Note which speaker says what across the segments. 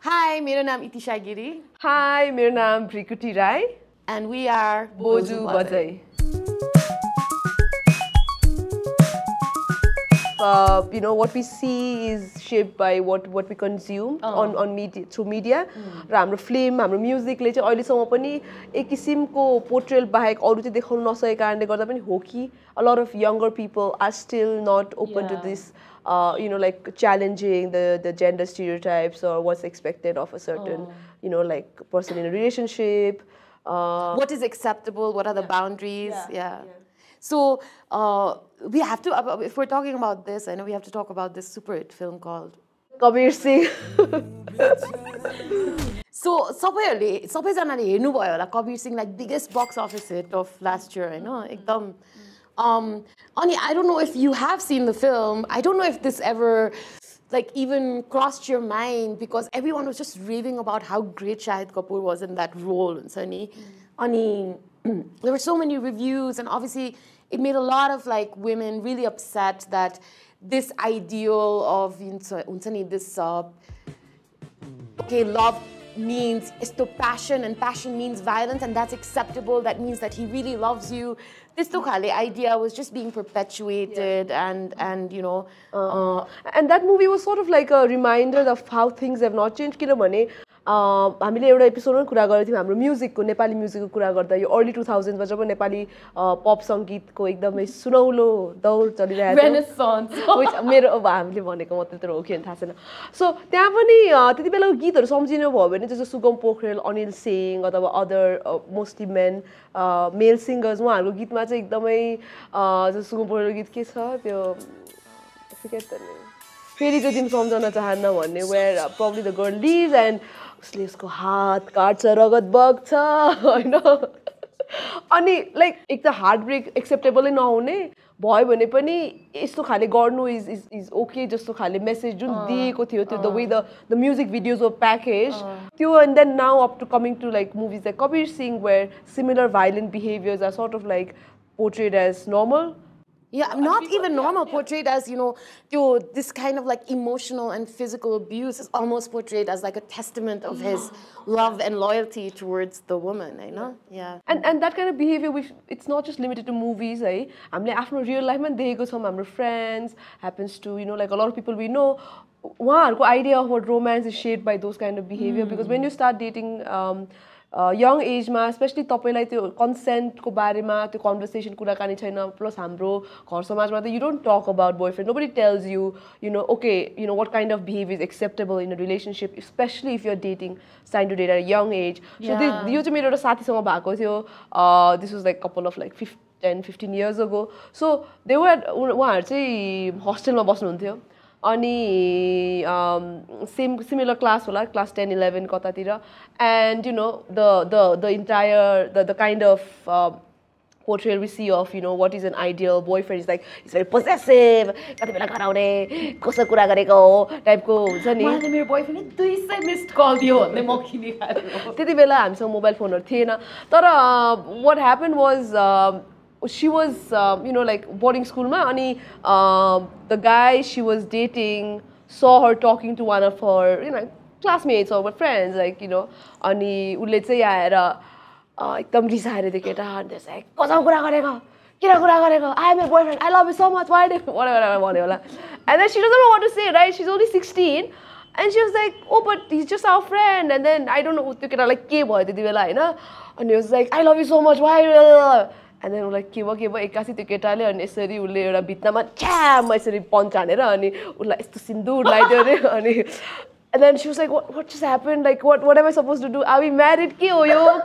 Speaker 1: Hi, मेरो नाम इतिशा गिरी.
Speaker 2: Hi, मेरो नाम Brikuti Rai.
Speaker 1: And we are
Speaker 2: Boju Bajai. What we see is shaped by what we consume on media through media. र हाम्रो film, हाम्रो म्युजिकले चाहिँ अहिलेसम्म पनि एक किसिमको पोर्ट्रेल बाहेक अरू चाहिँ देखाउन नसकेको कारणले गर्दा पनि हो कि a lot of younger people are still not open to this. Like challenging the gender stereotypes or what's expected of a certain, like person in a relationship.
Speaker 1: What is acceptable? What are the boundaries? Yeah. So we have to, if we're talking about this, I know we have to talk about this super hit film called
Speaker 2: Kabir Singh.
Speaker 1: So सबैजनाले हेर्नुभयो होला Kabir Singh, like biggest box office hit of last year, एकदम. Ani, I don't know if you have seen the film. I don't know if this ever even crossed your mind, because everyone was just raving about how great Shahid Kapoor was in that role. Ani, there were so many reviews, and obviously it made a lot of women really upset that this ideal of this love means passion, and passion means violence, and that's acceptable. That means that he really loves you. This idea was just being perpetuated, and and
Speaker 2: that movie was sort of like a reminder of how things have not changed. हामीले एउटा एपिसोडमा कुरा गरेको थियौँ हाम्रो म्युजिकको, नेपाली म्युजिकको कुरा गर्दा यो early 2000s मा जब नेपाली पप सङ्गीतको एकदमै सुनौलो दौर चलिरहेको थियो, मेरो हामीले भनेको मात्रै तर हो कि थाहा छैन. सो त्यहाँ पनि त्यति बेलाको गीतहरू सम्झिनु भयो भने जस्तो सुगम पोखरेल, अनिल सिंह अथवा other mostly men male singers, उहाँहरूको गीतमा चाहिँ एकदमै सुगम पोखरेलको गीत के छ त्यो फेरि त्यो दिन सम्झन चाहन्न भन्ने, where probably the girl lives and उसले उसको हात काट्छ, रगत बग्छ होइन. अनि एक त हार्ट ब्रेक एक्सेप्टेबलै नहुने भयो भने पनि यस्तो खाले गर्नु इज ओके जस्तो खाले मेसेज जुन दिएको थियो, त्यो the way the music videos were package त्यो. And then now up to coming to movies like Kabir Singh, where similar violent behaviours are सort of portrayed as normal.
Speaker 1: Yeah, not even normal, portrayed as, this kind of emotional and physical abuse is almost portrayed as a testament of his love and loyalty towards the woman, Yeah.
Speaker 2: And that kind of behavior, it's not just limited to movies, eh? हामीले आफ्नो real life मा देखेको छौँ, हाम्रो friends, happens to, a lot of people we know, उहाँहरूको idea of what romance is shaped by those kind of behavior, because when you start dating young age मा specially तपाईँलाई त्यो कन्सेन्टको बारेमा त्यो कन्भर्सेसन कुराकानी छैन, प्लस हाम्रो घर समाजमा त you don't talk about boyfriend, nobody tales you okay what kind of behavior is acceptable in a relationship, especially if you're dating, starting to date at a young age. So यो चाहिँ मेरो एउटा साथीसँग भएको थियो, this was couple of 10-15 years ago. So they were उहाँहरू चाहिँ हस्टेलमा बस्नुहुन्थ्यो, अनि similar class होला, class 10-11 कतातिर, and the entire the kind of portrayal we see of what is an ideal boyfriend is he's very possessive, कति बेला घर आउने, कसो कुरा गरेको टाइपको हुन्छ नि.
Speaker 1: मलाई मेरो बोयफ्रेन्डले 200 मिस्ड कल दियो भन्ने म किने खाएको.
Speaker 2: त्यति बेला हामीसँग मोबाइल फोनहरू थिएन, तर what happened was she was boarding school ma, ani the guy she was dating saw her talking to one of her classmates or friends, ani ulle चाहिँ आएर एकदम रिसाएर त्यो केटा, and there's कसो कुरा गरेको, किन कुरा गरेको, I am your boyfriend, I love you so much, why whatever भन्यो होला. And then she doesn't know what to say, right? She's only 16. And she was like, oh, but he's just our friend. And then I don't know, त्यो केटा के भयो त्यति बेला हैन, and he was like, I love you so much, why? And then के भयो एक्कासी त्यो केटाले अनि यसरी उसले एउटा भित्तामा च्याम यसरी पन्च हानेर अनि उसलाई यस्तो सिन्दुर लगाइदियो अरे. अनि and then she was like, what just happened, what am I supposed to do, are we married, के हो यो?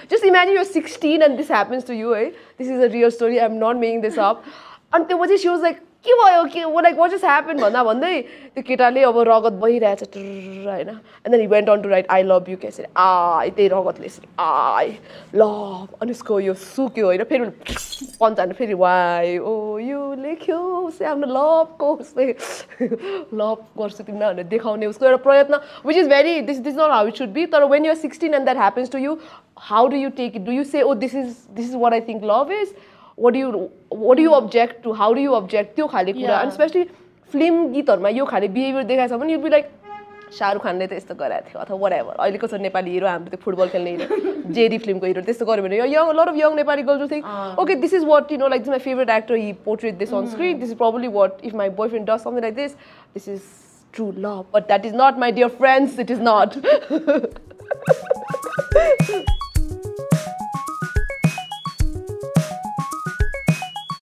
Speaker 2: Just imagine you're 16 and this happens to you, eh? This is a real story, I'm not making this up. And त्यसपछि she was like, के भयो, what just happened भन्दा भन्दै त्यो केटाले अब रगत बहिरहेछ हैन, and then he went on to write I love you के यसरी त्यही रगतले यसरी I love, अनि उसको यो सुक्यो हैन, फेरि पन्च हान्नु, फेरि why oh you लेख्यो से आफ्नो लभको उसले लभ गर्छु तिमीलाई भनेर देखाउने उसको एउटा प्रयत्न, which is very this is not how it should be. तर when you're 16 and that happens to you, how do you take it? Do you say, oh, this is what I think love is? What do you object to? How do you object त्यो खाले कुरा? And especially film गीतहरुमा यो खाले behavior देखाछ भने you'd be like, Shahrukh खानले त यस्तो गरेको थियो अथवा whatever अहिलेको छ नेपाली हिरो हाम्रो त्यो फुटबल खेल्ने हिरो जेडी फिल्मको हिरो त्यस्तो गर्यो भने a lot of young Nepali girls will think okay this is what this is my favorite actor, he portrayed this on screen, this is probably what if my boyfriend does something like this is true love, but that is not, my dear friends, it is not.